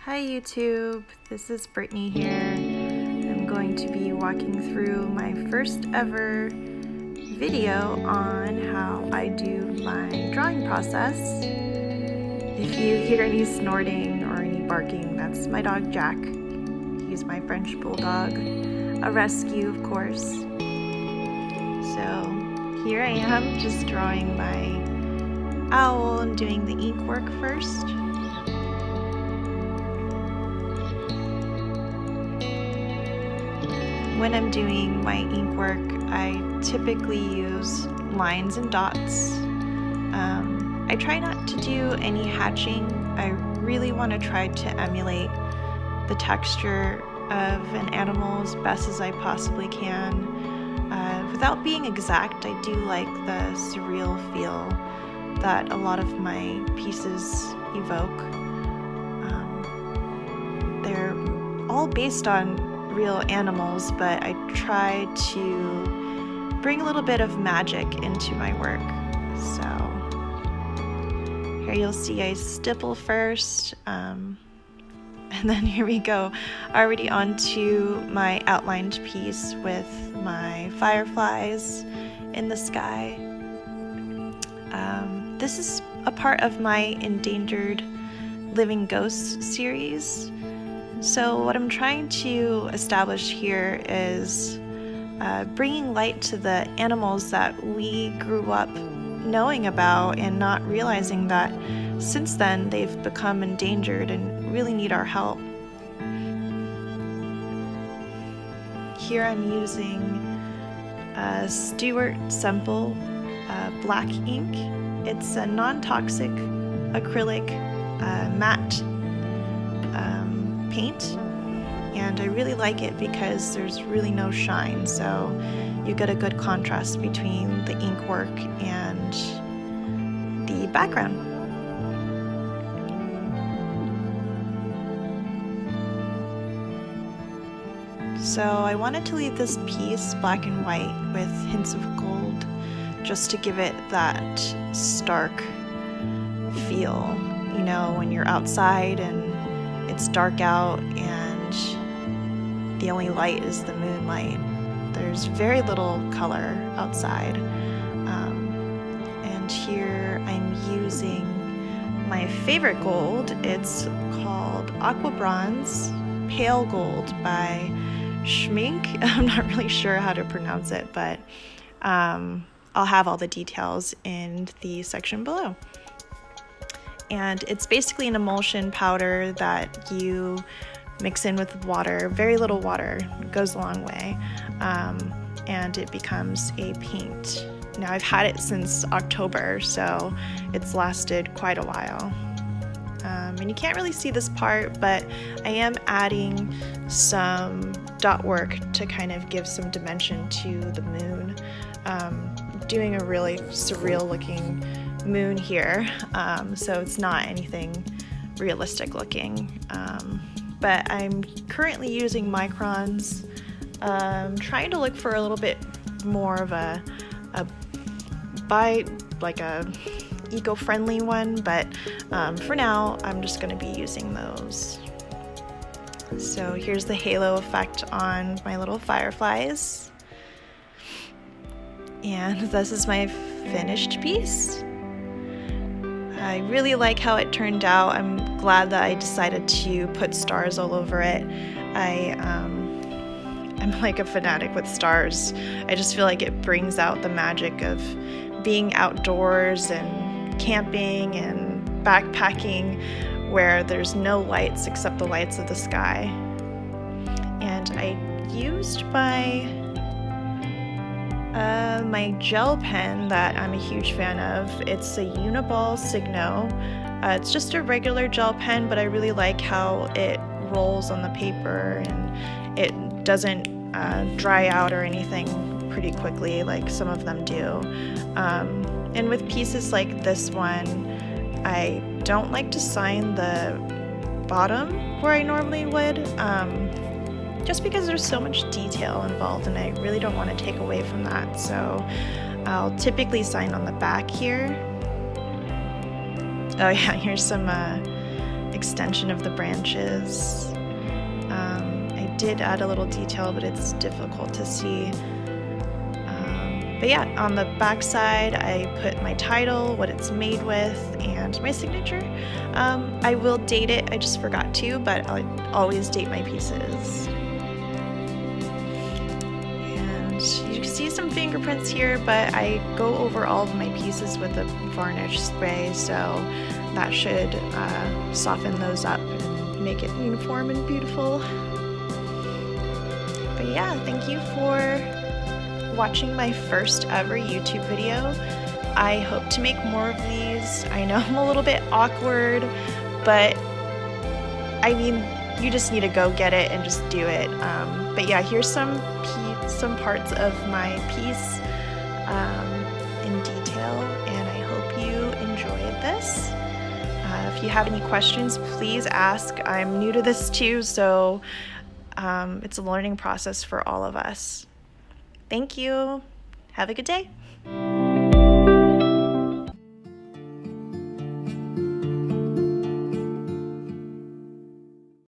Hi YouTube, this is Brittni here. I'm going to be walking through my first ever video on how I do my drawing process. If you hear any snorting or any barking, that's my dog Jack. He's my French bulldog, a rescue of course. So here I am just drawing my owl and doing the ink work first. When I'm doing my ink work, I typically use lines and dots. I try not to do any hatching. I really want to try to emulate the texture of an animal as best as I possibly can. Without being exact, I do like the surreal feel that a lot of my pieces evoke. They're all based on real animals, but I try to bring a little bit of magic into my work. So here you'll see I stipple first, and then here we go, already onto my outlined piece with my fireflies in the sky. This is a part of my Endangered Living Ghosts series. So what I'm trying to establish here is bringing light to the animals that we grew up knowing about and not realizing that since then they've become endangered and really need our help. Here I'm using Stuart Semple BLACK ink. It's a non-toxic acrylic matte paint, and I really like it because there's really no shine, so you get a good contrast between the ink work and the background. So I wanted to leave this piece black and white with hints of gold just to give it that stark feel, you know, when you're outside and it's dark out and the only light is the moonlight. There's very little color outside. And here I'm using my favorite gold. It's called Aqua Bronze Pale Gold by Schmincke. I'm not really sure how to pronounce it, but I'll have all the details in the section below. And it's basically an emulsion powder that you mix in with water, very little water, it goes a long way, and it becomes a paint. Now I've had it since October, so it's lasted quite a while. And you can't really see this part, but I am adding some dot work to kind of give some dimension to the moon. Doing a really surreal looking moon here, so it's not anything realistic looking, but I'm currently using microns, trying to look for a little bit more of a eco-friendly one, but for now I'm just going to be using those. So here's the halo effect on my little fireflies, and this is my finished piece. I really like how it turned out. I'm glad that I decided to put stars all over it. I'm like a fanatic with stars. I just feel like it brings out the magic of being outdoors and camping and backpacking where there's no lights except the lights of the sky. And I used my gel pen that I'm a huge fan of. It's a Uni-Ball Signo. It's just a regular gel pen, but I really like how it rolls on the paper and it doesn't dry out or anything pretty quickly like some of them do. And with pieces like this one, I don't like to sign the bottom where I normally would. Just because there's so much detail involved and I really don't want to take away from that. So I'll typically sign on the back here. Oh yeah, here's some extension of the branches. I did add a little detail, but it's difficult to see. But yeah, on the back side, I put my title, what it's made with, and my signature. I will date it, I just forgot to, but I'll always date my pieces. And you can see some fingerprints here, but I go over all of my pieces with a varnish spray, so that should soften those up and make it uniform and beautiful. But yeah, thank you for watching my first ever YouTube video. I hope to make more of these. I know I'm a little bit awkward, but I mean, you just need to go get it and just do it. But yeah, here's some parts of my piece in detail, and I hope you enjoyed this. If you have any questions, please ask. I'm new to this too, so it's a learning process for all of us. Thank you. Have a good day.